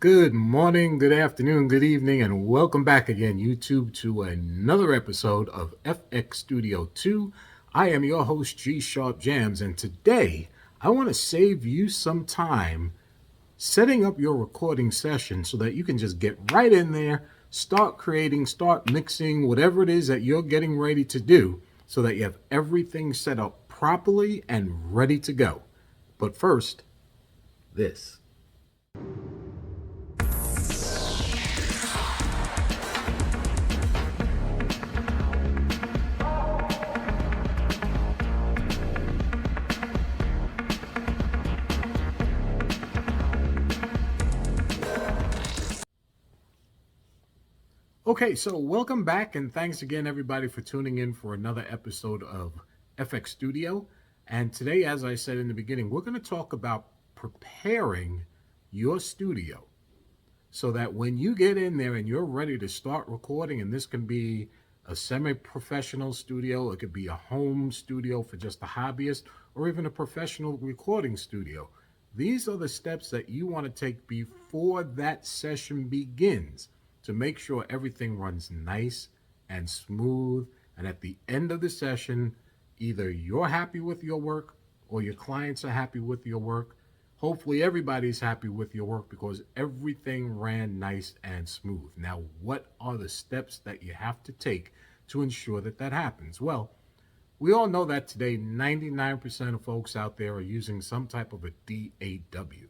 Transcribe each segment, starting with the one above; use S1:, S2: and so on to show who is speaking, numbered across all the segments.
S1: Good morning, good afternoon, good evening, and welcome back again, YouTube, to another episode of FX Studio 2. I am your host, G Sharp Jams, and today I want to save you some time setting up your recording session so that you can just get right in there, start creating, start mixing, whatever it is that you're getting ready to do, so that you have everything set up properly and ready to go. But first, this. Okay, so welcome back, and thanks again, everybody, for tuning in for another episode of FX Studio. And today, as I said in the beginning, we're going to talk about preparing your studio so that when you get in there and you're ready to start recording, and this can be a semi-professional studio, it could be a home studio for just a hobbyist, or even a professional recording studio. These are the steps that you want to take before that session begins to make sure everything runs nice and smooth. And at the end of the session, either you're happy with your work or your clients are happy with your work. Hopefully everybody's happy with your work because everything ran nice and smooth. Now, what are the steps that you have to take to ensure that that happens? Well, we all know that today 99% of folks out there are using some type of a DAW.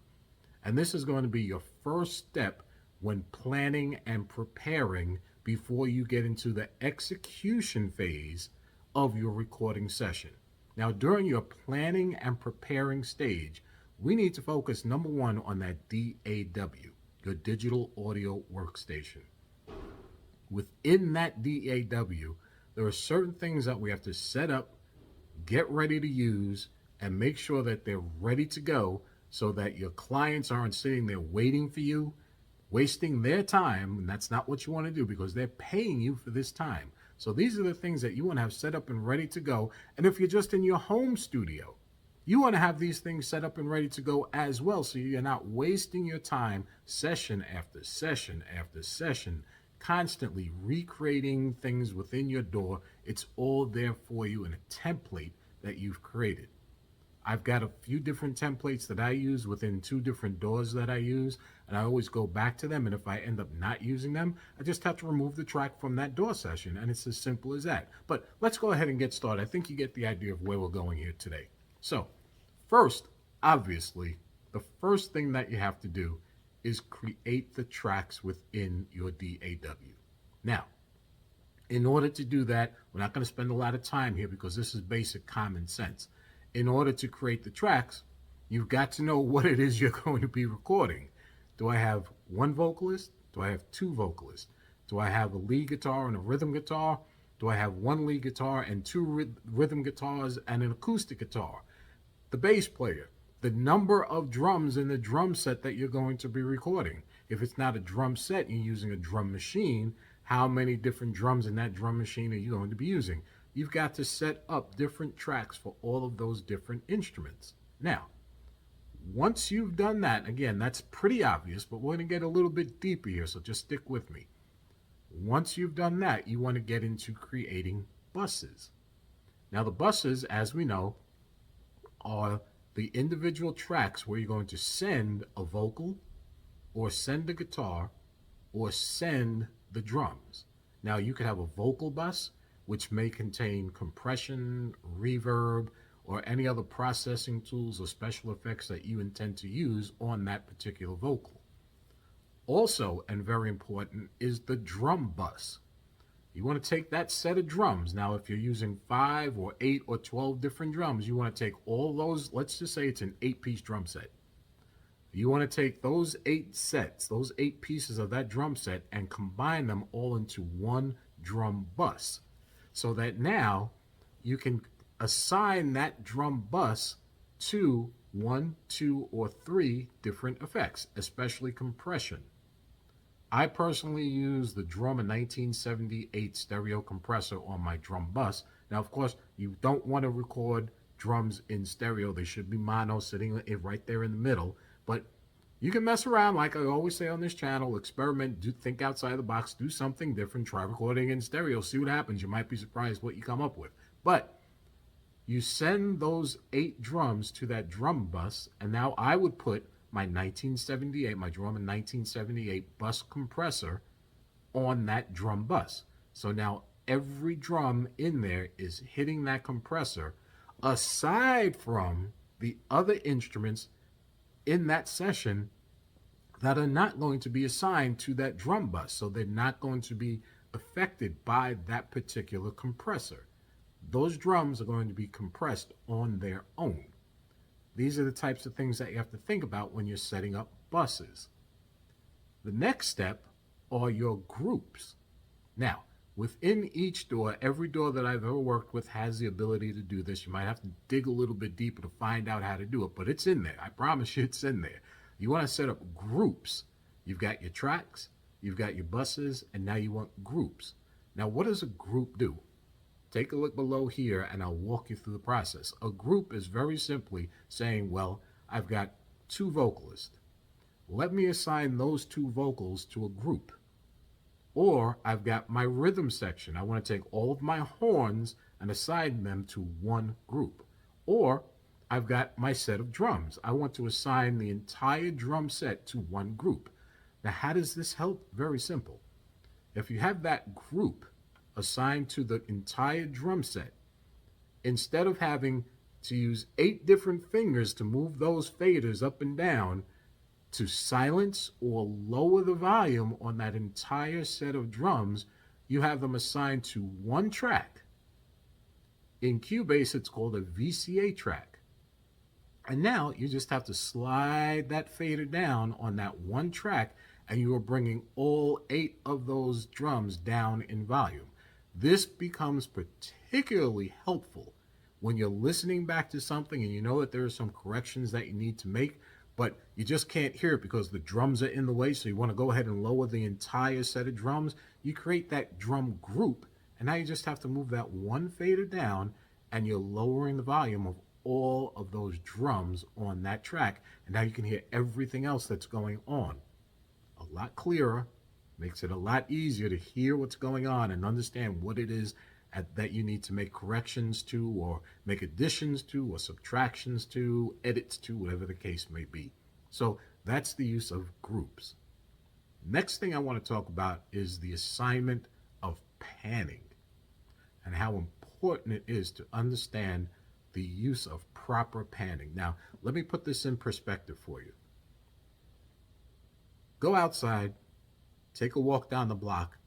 S1: And this is going to be your first step when planning and preparing before you get into the execution phase of your recording session. Now, during your planning and preparing stage, we need to focus, number one, on that DAW, your digital audio workstation. Within that DAW, there are certain things that we have to set up, get ready to use, and make sure that they're ready to go so that your clients aren't sitting there waiting for you, wasting their time, and that's not what you want to do because they're paying you for this time. So these are the things that you want to have set up and ready to go. And if you're just in your home studio, you want to have these things set up and ready to go as well, so you're not wasting your time session after session after session, constantly recreating things within your DAW. It's all there for you in a template that you've created. I've got a few different templates that I use within two different DAWs that I use, and I always go back to them, and if I end up not using them, I just have to remove the track from that DAW session, and it's as simple as that. But let's go ahead and get started. I think you get the idea of where we're going here today. So first, obviously, the first thing that you have to do is create the tracks within your DAW. Now, in order to do that, we're not going to spend a lot of time here because this is basic common sense. In order to create the tracks, you've got to know what it is you're going to be recording. Do I have one vocalist? Do I have two vocalists? Do I have a lead guitar and a rhythm guitar? Do I have one lead guitar and two rhythm guitars and an acoustic guitar? The bass player, the number of drums in the drum set that you're going to be recording. If it's not a drum set, you're using a drum machine, how many different drums in that drum machine are you going to be using? You've got to set up different tracks for all of those different instruments. Now, once you've done that, again, that's pretty obvious, but we're going to get a little bit deeper here, so just stick with me. Once you've done that, you want to get into creating buses. Now, the buses, as we know, are the individual tracks where you're going to send a vocal or send a guitar or send the drums. Now, you could have a vocal bus, which may contain compression, reverb, or any other processing tools or special effects that you intend to use on that particular vocal. Also, and very important, is the drum bus. You want to take that set of drums. Now, if you're using 5 or 8 or 12 different drums, you want to take all those, let's just say it's an 8-piece drum set. You want to take those 8 sets, those 8 pieces of that drum set, and combine them all into one drum bus, so that now you can assign that drum bus to 1, 2, or 3 different effects, especially compression. I personally use the Drummer 1978 stereo compressor on my drum bus. Now, of course, you don't want to record drums in stereo. They should be mono, sitting right there in the middle. But You can mess around, like I always say on this channel, experiment, think outside the box, do something different, try recording in stereo, see what happens. You might be surprised what you come up with. But you send those 8 drums to that drum bus, and now I would put my 1978, my drum in 1978 bus compressor on that drum bus. So now every drum in there is hitting that compressor, aside from the other instruments in that session that are not going to be assigned to that drum bus. So they're not going to be affected by that particular compressor. Those drums are going to be compressed on their own. These are the types of things that you have to think about when you're setting up buses. The next step are your groups. Now, within each door, every door that I've ever worked with has the ability to do this. You might have to dig a little bit deeper to find out how to do it, but it's in there. I promise you it's in there. You want to set up groups. You've got your tracks, you've got your buses, and now you want groups. Now, what does a group do? Take a look below here and I'll walk you through the process. A group is very simply saying, well, I've got 2 vocalists. Let me assign those 2 vocals to a group. Or I've got my rhythm section. I want to take all of my horns and assign them to one group. Or I've got my set of drums. I want to assign the entire drum set to one group. Now, how does this help? Very simple. If you have that group assigned to the entire drum set, instead of having to use 8 different fingers to move those faders up and down to silence or lower the volume on that entire set of drums, you have them assigned to one track. In Cubase, it's called a VCA track. And now you just have to slide that fader down on that one track, and you are bringing all 8 of those drums down in volume. This becomes particularly helpful when you're listening back to something and you know that there are some corrections that you need to make, but you just can't hear it because the drums are in the way, so you want to go ahead and lower the entire set of drums. You create that drum group, and now you just have to move that one fader down, and you're lowering the volume of all of those drums on that track, and now you can hear everything else that's going on. A lot clearer, makes it a lot easier to hear what's going on and understand what it is that you need to make corrections to, or make additions to, or subtractions to, edits to, whatever the case may be. So that's the use of groups. Next thing I want to talk about is the assignment of panning and how important it is to understand the use of proper panning. Now, let me put this in perspective for you. Go outside, take a walk down the block,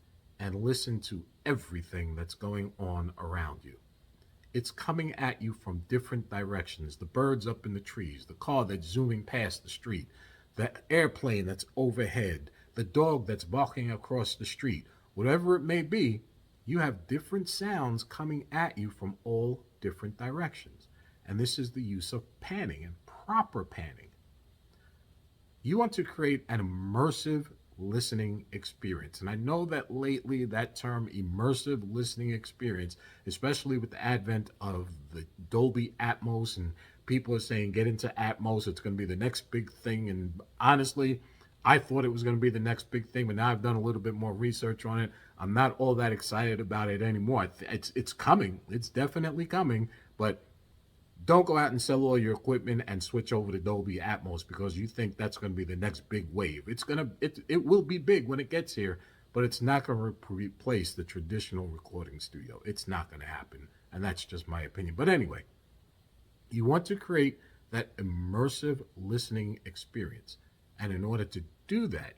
S1: and listen to everything that's going on around you. It's coming at you from different directions. The birds up in the trees, the car that's zooming past the street, the airplane that's overhead, the dog that's barking across the street. Whatever it may be, you have different sounds coming at you from all different directions. And this is the use of panning and proper panning. You want to create an immersive listening experience. And I know that lately that term immersive listening experience, especially with the advent of the Dolby Atmos, and people are saying get into Atmos, it's going to be the next big thing. And honestly, I thought it was going to be the next big thing, but now I've done a little bit more research on it. I'm not all that excited about it anymore. It's coming. It's definitely coming, but don't go out and sell all your equipment and switch over to Dolby Atmos because you think that's going to be the next big wave. It will be big when it gets here, but it's not going to replace the traditional recording studio. It's not going to happen, and that's just my opinion. But anyway, you want to create that immersive listening experience, and in order to do that,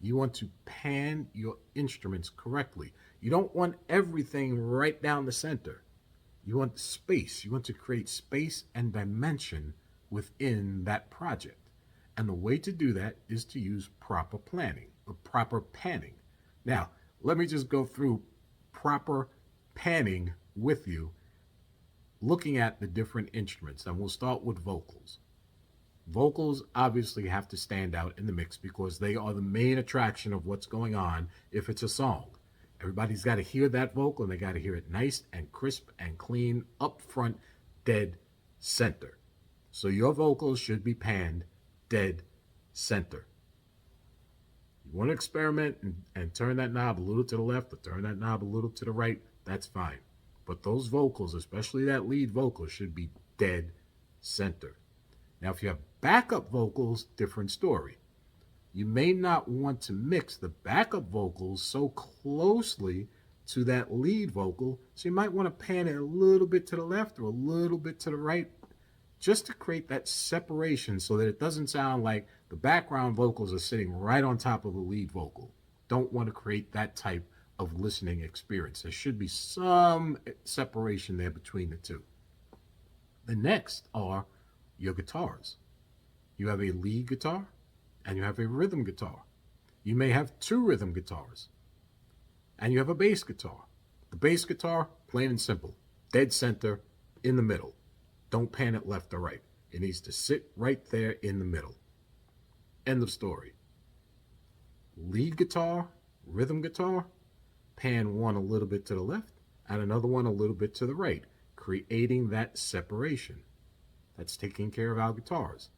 S1: you want to pan your instruments correctly. You don't want everything right down the center. You want space. You want to create space and dimension within that project. And the way to do that is to use proper planning, or proper panning. Now, let me just go through proper panning with you, looking at the different instruments. And we'll start with vocals. Vocals obviously have to stand out in the mix because they are the main attraction of what's going on if it's a song. Everybody's got to hear that vocal, and they got to hear it nice and crisp and clean, up front, dead center. So your vocals should be panned dead center. You want to experiment and turn that knob a little to the left or turn that knob a little to the right, that's fine. But those vocals, especially that lead vocal, should be dead center. Now, if you have backup vocals, different story. You may not want to mix the backup vocals so closely to that lead vocal, so you might want to pan it a little bit to the left or a little bit to the right, just to create that separation so that it doesn't sound like the background vocals are sitting right on top of the lead vocal. Don't want to create that type of listening experience. There should be some separation there between the two. The next are your guitars. You have a lead guitar and you have a rhythm guitar. You may have two rhythm guitars and you have a bass guitar. The bass guitar, plain and simple, dead center in the middle. Don't pan it left or right. It needs to sit right there in the middle. End of story. Lead guitar, rhythm guitar, pan one a little bit to the left and another one a little bit to the right, creating that separation. That's taking care of our guitars.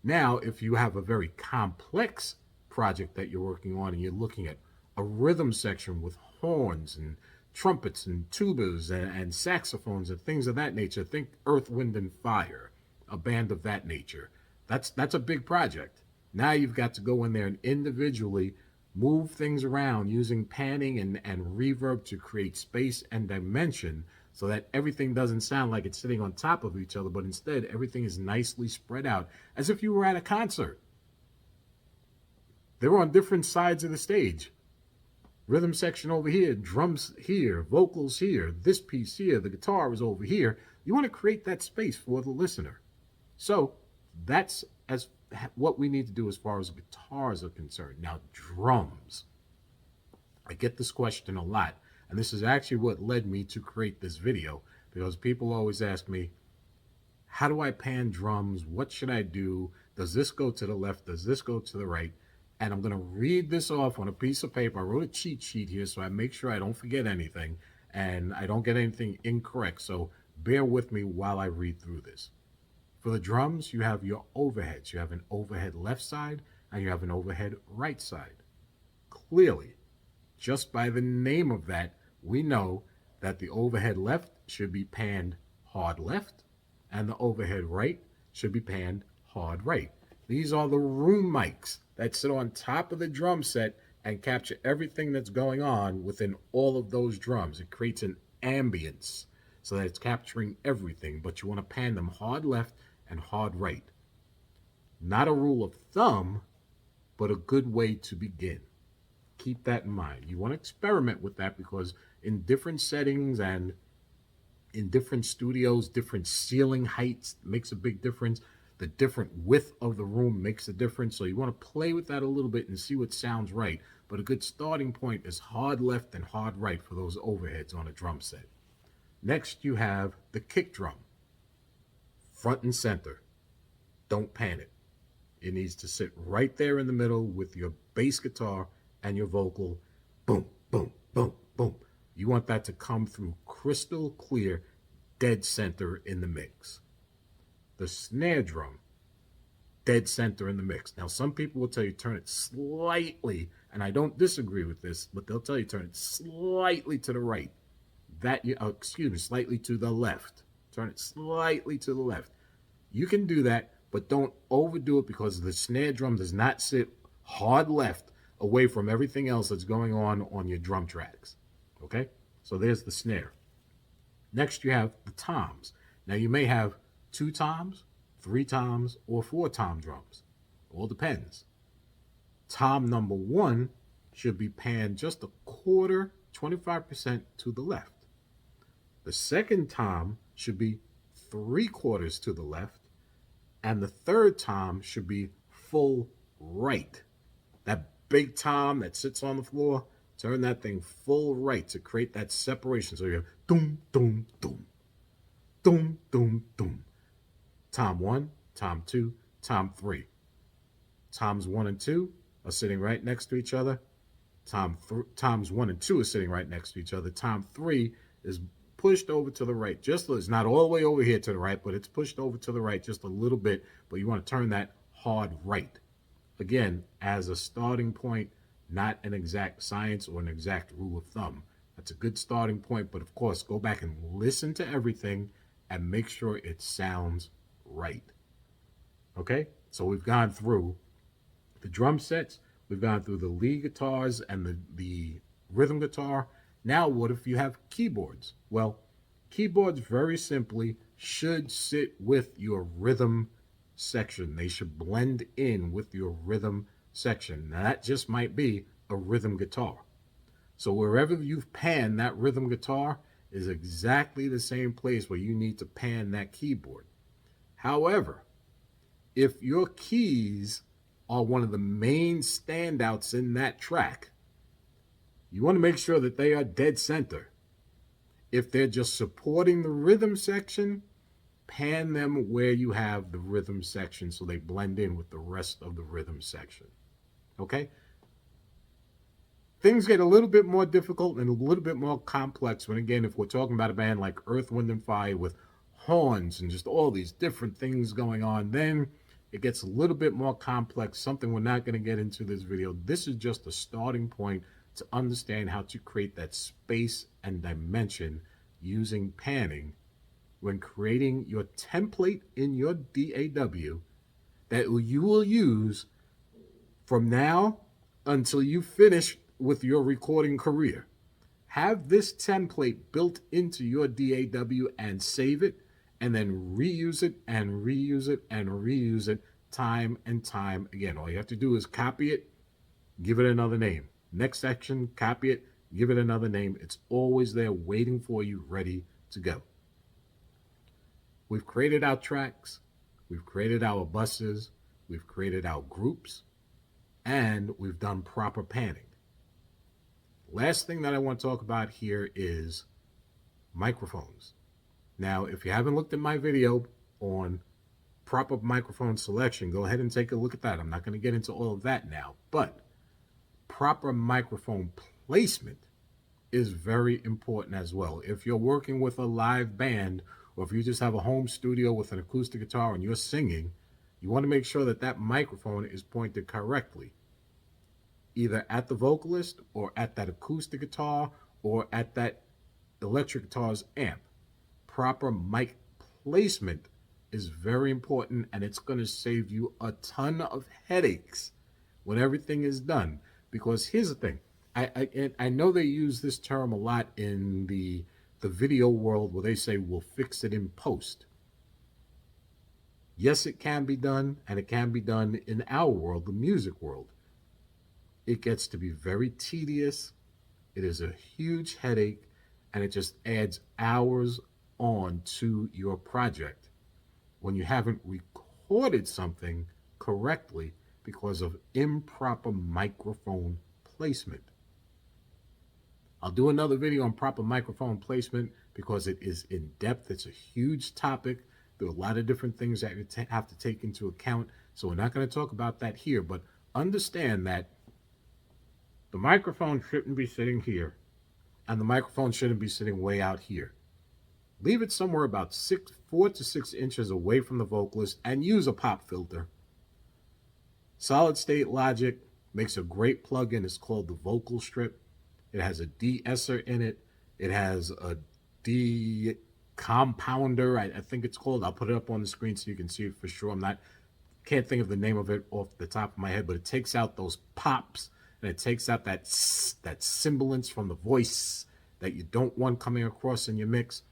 S1: Now, if you have a very complex project that you're working on and you're looking at a rhythm section with horns and trumpets and tubas and saxophones and things of that nature, think Earth, Wind, and Fire, a band of that nature. That's a big project. Now you've got to go in there and individually move things around using panning and reverb to create space and dimension so that everything doesn't sound like it's sitting on top of each other, but instead everything is nicely spread out as if you were at a concert. They're on different sides of the stage. Rhythm section over here, drums here, vocals here, this piece here, the guitar is over here. You want to create that space for the listener. So that's what we need to do as far as guitars are concerned. Now, drums. I get this question a lot, and this is actually what led me to create this video, because people always ask me, how do I pan drums? What should I do? Does this go to the left? Does this go to the right? And I'm going to read this off on a piece of paper. I wrote a cheat sheet here so I make sure I don't forget anything and I don't get anything incorrect. So bear with me while I read through this. For the drums, you have your overheads. You have an overhead left side and you have an overhead right side. Clearly, just by the name of that, we know that the overhead left should be panned hard left and the overhead right should be panned hard right. These are the room mics that sit on top of the drum set and capture everything that's going on within all of those drums. It creates an ambience so that it's capturing everything, but you want to pan them hard left and hard right. Not a rule of thumb, but a good way to begin. Keep that in mind. You want to experiment with that because in different settings and in different studios, different ceiling heights makes a big difference. The different width of the room makes a difference. So you want to play with that a little bit and see what sounds right. But a good starting point is hard left and hard right for those overheads on a drum set. Next, you have the kick drum. Front and center. Don't pan it. It needs to sit right there in the middle with your bass guitar and your vocal. Boom, boom, boom, boom. You want that to come through crystal clear, dead center in the mix. The snare drum, dead center in the mix. Now, some people will tell you turn it slightly, and I don't disagree with this, but they'll tell you turn it slightly to the right. Slightly to the left. Turn it slightly to the left. You can do that, but don't overdo it because the snare drum does not sit hard left away from everything else that's going on your drum tracks. Okay? So there's the snare. Next, you have the toms. Now, you may have 2 toms, 3 toms, or 4 tom drums. All depends. Tom number 1 should be panned just a quarter, 25% to the left. The second tom should be 3/4 to the left, and the third tom should be full right. That big tom that sits on the floor, turn that thing full right to create that separation. So you have doom, doom, doom, doom, doom, doom. Tom 1, Tom 2, Tom 3. Toms 1 and 2 are sitting right next to each other. Toms 1 and 2 are sitting right next to each other. Tom 3 is pushed over to the right. It's not all the way over here to the right, but it's pushed over to the right just a little bit. But you want to turn that hard right. Again, as a starting point, not an exact science or an exact rule of thumb. That's a good starting point, but of course, go back and listen to everything and make sure it sounds right. Okay? So we've gone through the drum sets, we've gone through the lead guitars and the rhythm guitar. Now, what if you have keyboards? Well, keyboards very simply should sit with your rhythm section. They should blend in with your rhythm section. Now, that just might be a rhythm guitar. So wherever you've panned that rhythm guitar is exactly the same place where you need to pan that keyboard. However, if your keys are one of the main standouts in that track, you want to make sure that they are dead center. If they're just supporting the rhythm section, pan them where you have the rhythm section so they blend in with the rest of the rhythm section. Okay? Things get a little bit more difficult and a little bit more complex when, again, if we're talking about a band like Earth, Wind, and Fire with horns and just all these different things going on, then it gets a little bit more complex, something we're not going to get into this video. This is just a starting point to understand how to create that space and dimension using panning when creating your template in your DAW that you will use from now until you finish with your recording career. Have this template built into your DAW and save it, and then reuse it and reuse it and reuse it time and time again. All you have to do is copy it, give it another name. Next section, copy it, give it another name. It's always there waiting for you, ready to go. We've created our tracks, we've created our buses, we've created our groups, and we've done proper panning. Last thing that I want to talk about here is microphones. Now, if you haven't looked at my video on proper microphone selection, go ahead and take a look at that. I'm not going to get into all of that now, but proper microphone placement is very important as well. If you're working with a live band, or if you just have a home studio with an acoustic guitar and you're singing, you want to make sure that that microphone is pointed correctly, either at the vocalist or at that acoustic guitar or at that electric guitar's amp. Proper mic placement is very important, and it's going to save you a ton of headaches when everything is done. Because here's the thing, I know they use this term a lot in the video world where they say we'll fix it in post. Yes, it can be done, and it can be done in our world, the music world. It gets to be very tedious. It is a huge headache, and it just adds hours on to your project when you haven't recorded something correctly because of improper microphone placement. I'll do another video on proper microphone placement because it is in depth. It's a huge topic. There are a lot of different things that you have to take into account. So we're not going to talk about that here, but understand that the microphone shouldn't be sitting here, and the microphone shouldn't be sitting way out here. Leave it somewhere about 4 to 6 inches away from the vocalist, and use a pop filter. Solid State Logic makes a great plugin. It's called the Vocal Strip. It has a de-esser in it. It has a de-compounder, I think it's called. I'll put it up on the screen so you can see it for sure. Can't think of the name of it off the top of my head, but it takes out those pops, and it takes out that sibilance from the voice that you don't want coming across in your mix.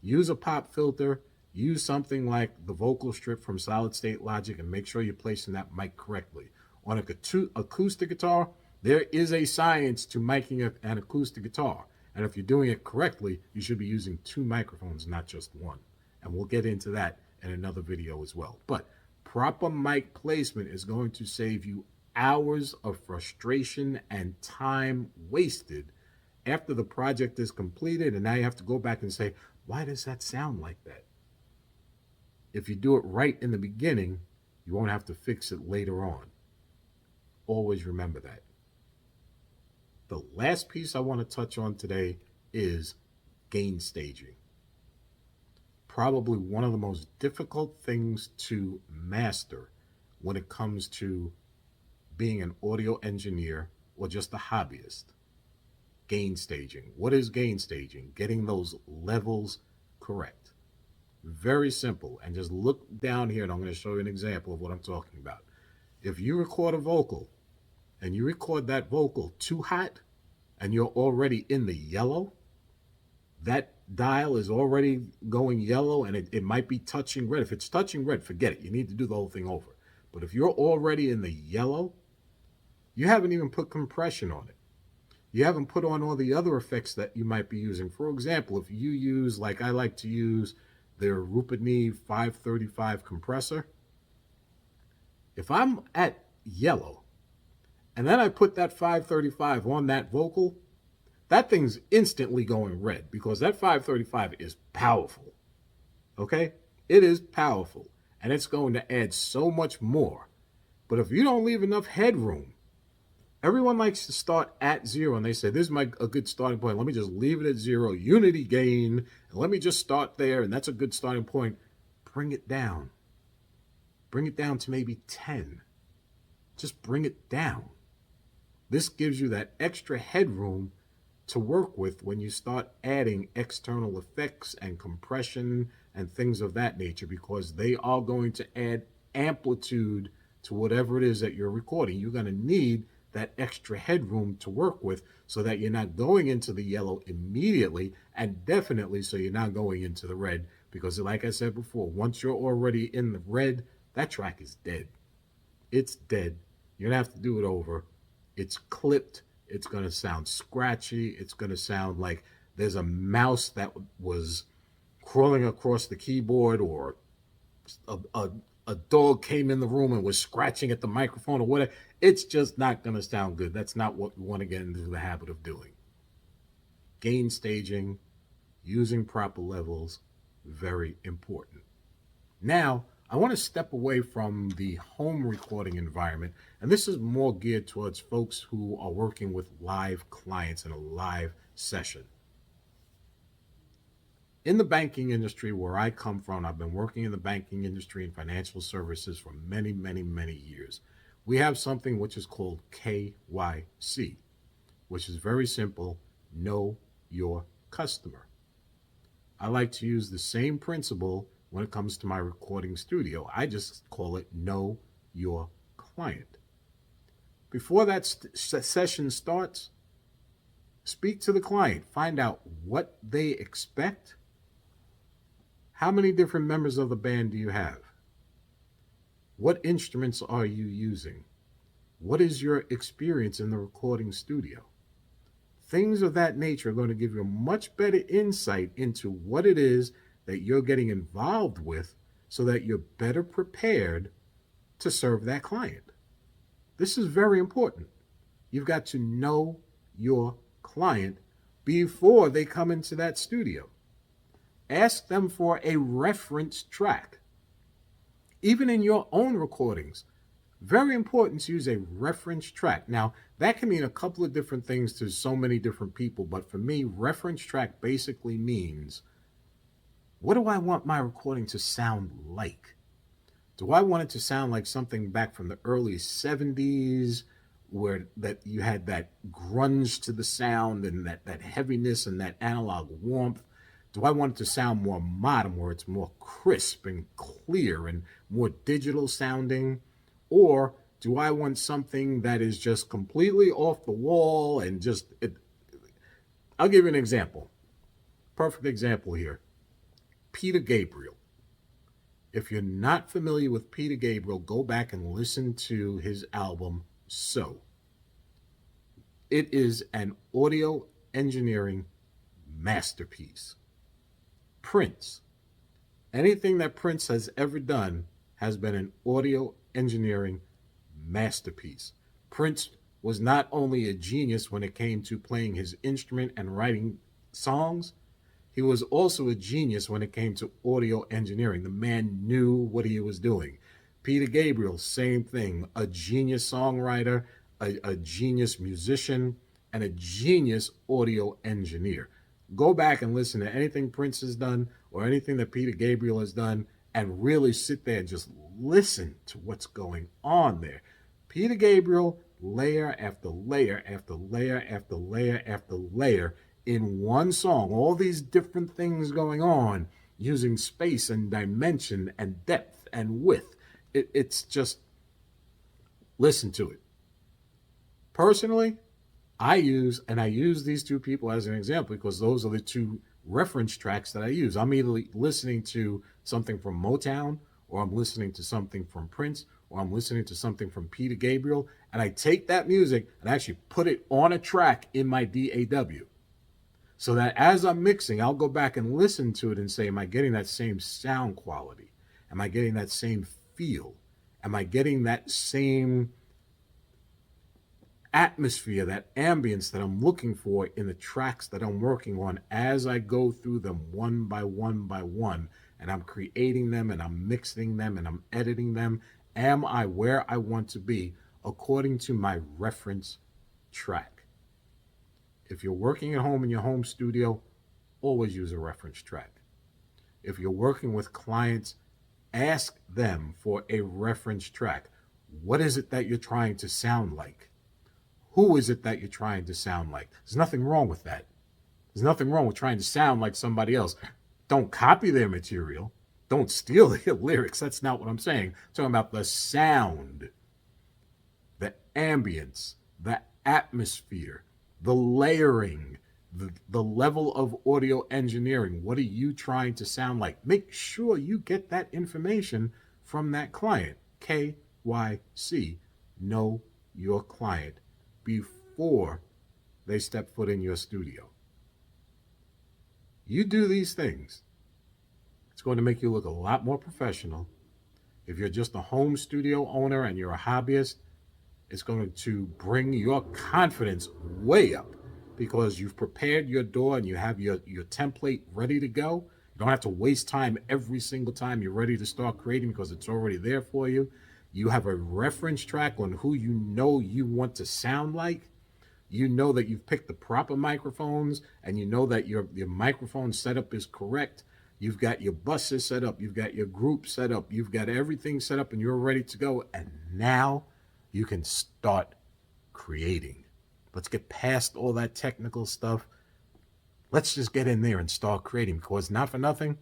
S1: Use a pop filter. Use something like the Vocal Strip from Solid State Logic, and make sure you're placing that mic correctly. On an acoustic guitar, there is a science to miking an acoustic guitar. And if you're doing it correctly, you should be using 2 microphones, not just 1. And we'll get into that in another video as well. But proper mic placement is going to save you hours of frustration and time wasted after the project is completed. And now you have to go back and say, why does that sound like that? If you do it right in the beginning, you won't have to fix it later on. Always remember that. The last piece I want to touch on today is gain staging. Probably one of the most difficult things to master when it comes to being an audio engineer or just a hobbyist. Gain staging. What is gain staging? Getting those levels correct. Very simple. And just look down here and I'm going to show you an example of what I'm talking about. If you record a vocal and you record that vocal too hot and you're already in the yellow, that dial is already going yellow and it might be touching red. If it's touching red, forget it. You need to do the whole thing over. But if you're already in the yellow, you haven't even put compression on it. You haven't put on all the other effects that you might be using. For example, if you use, like I like to use, their Rupert Neve 535 compressor, if I'm at yellow and then I put that 535 on that vocal, that thing's instantly going red because that 535 is powerful. Okay? It is powerful and it's going to add so much more. But if you don't leave enough headroom, everyone likes to start at 0 and they say, this is a good starting point. Let me just leave it at 0, unity gain, and let me just start there, and that's a good starting point. Bring it down. Bring it down to maybe 10. Just bring it down. This gives you that extra headroom to work with when you start adding external effects and compression and things of that nature, because they are going to add amplitude to whatever it is that you're recording. You're going to need that extra headroom to work with so that you're not going into the yellow immediately, and definitely so you're not going into the red, because like I said before, once you're already in the red, that track is dead. It's dead. You're going to have to do it over. It's clipped. It's going to sound scratchy. It's going to sound like there's a mouse that was crawling across the keyboard, or a dog came in the room and was scratching at the microphone or whatever. It's just not going to sound good. That's not what we want to get into the habit of doing. Gain staging, using proper levels, very important. Now, I want to step away from the home recording environment, and this is more geared towards folks who are working with live clients in a live session. In the banking industry where I come from, I've been working in the banking industry and financial services for many, many, many years. We have something which is called KYC, which is very simple: know your customer. I like to use the same principle when it comes to my recording studio. I just call it know your client. Before that session starts, speak to the client. Find out what they expect. How many different members of the band do you have? What instruments are you using? What is your experience in the recording studio? Things of that nature are going to give you a much better insight into what it is that you're getting involved with, so that you're better prepared to serve that client. This is very important. You've got to know your client before they come into that studio. Ask them for a reference track. Even in your own recordings, very important to use a reference track. Now, that can mean a couple of different things to so many different people, but for me, reference track basically means, what do I want my recording to sound like? Do I want it to sound like something back from the early 70s, where that you had that grunge to the sound and that heaviness and that analog warmth? Do I want it to sound more modern, where it's more crisp and clear and more digital sounding? Or do I want something that is just completely off the wall and I'll give you an example. Perfect example here. Peter Gabriel. If you're not familiar with Peter Gabriel, go back and listen to his album, So. It is an audio engineering masterpiece. Prince. Anything that Prince has ever done has been an audio engineering masterpiece. Prince was not only a genius when it came to playing his instrument and writing songs, he was also a genius when it came to audio engineering. The man knew what he was doing. Peter Gabriel, same thing. A genius songwriter, a genius musician, and a genius audio engineer. Go back and listen to anything Prince has done or anything that Peter Gabriel has done, and really sit there and just listen to what's going on there. Peter Gabriel, layer after layer after layer after layer after layer in one song. All these different things going on using space and dimension and depth and width. It's just, listen to it. Personally, I use these two people as an example because those are the two reference tracks that I use. I'm either listening to something from Motown, or I'm listening to something from Prince, or I'm listening to something from Peter Gabriel, and I take that music and actually put it on a track in my DAW. So that as I'm mixing, I'll go back and listen to it and say, am I getting that same sound quality? Am I getting that same feel? Am I getting that same atmosphere, that ambience that I'm looking for in the tracks that I'm working on as I go through them one by one by one, and I'm creating them and I'm mixing them and I'm editing them? Am I where I want to be according to my reference track? If you're working at home in your home studio, always use a reference track. If you're working with clients, ask them for a reference track. What is it that you're trying to sound like? Who is it that you're trying to sound like? There's nothing wrong with that. There's nothing wrong with trying to sound like somebody else. Don't copy their material. Don't steal their lyrics. That's not what I'm saying. I'm talking about the sound, the ambience, the atmosphere, the layering, the level of audio engineering. What are you trying to sound like? Make sure you get that information from that client. KYC, know your client before they step foot in your studio. You do these things, it's going to make you look a lot more professional. If you're just a home studio owner and you're a hobbyist, it's going to bring your confidence way up because you've prepared your door and you have your template ready to go. You don't have to waste time every single time you're ready to start creating because it's already there for you. You have a reference track on who you know you want to sound like. You know that you've picked the proper microphones, and you know that your microphone setup is correct. You've got your buses set up. You've got your group set up. You've got everything set up, and you're ready to go. And now you can start creating. Let's get past all that technical stuff. Let's just get in there and start creating, because not for nothing,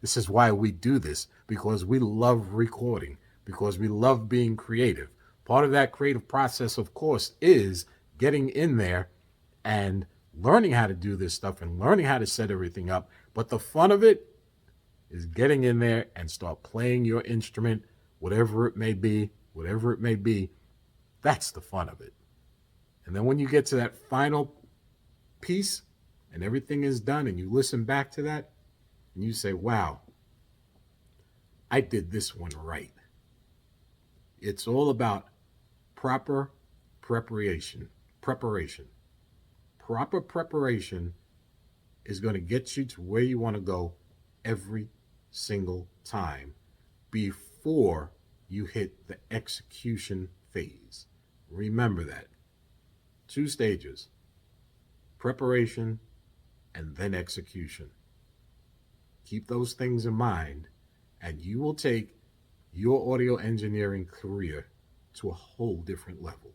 S1: this is why we do this, because we love recording, because we love being creative. Part of that creative process, of course, is getting in there and learning how to do this stuff and learning how to set everything up. But the fun of it is getting in there and start playing your instrument, whatever it may be, That's the fun of it. And then when you get to that final piece and everything is done and you listen back to that and you say, wow, I did this one right. It's all about proper preparation. Proper preparation is going to get you to where you want to go every single time before you hit the execution phase. Remember that. 2 stages: preparation and then execution. Keep those things in mind, and you will take your audio engineering career to a whole different level.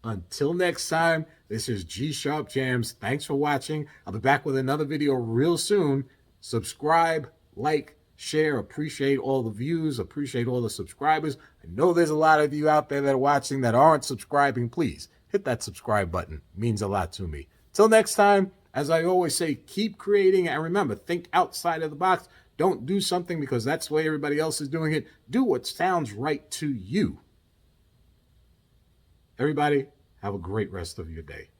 S1: Until next time, this is G Sharp Jams. Thanks for watching. I'll be back with another video real soon. Subscribe, like, share. Appreciate all the views. Appreciate all the subscribers. I know there's a lot of you out there that are watching that aren't subscribing. Please hit that subscribe button. It means a lot to me. Till next time, as I always say, keep creating. And remember, think outside of the box. Don't do something because that's the way everybody else is doing it. Do what sounds right to you. Everybody, have a great rest of your day.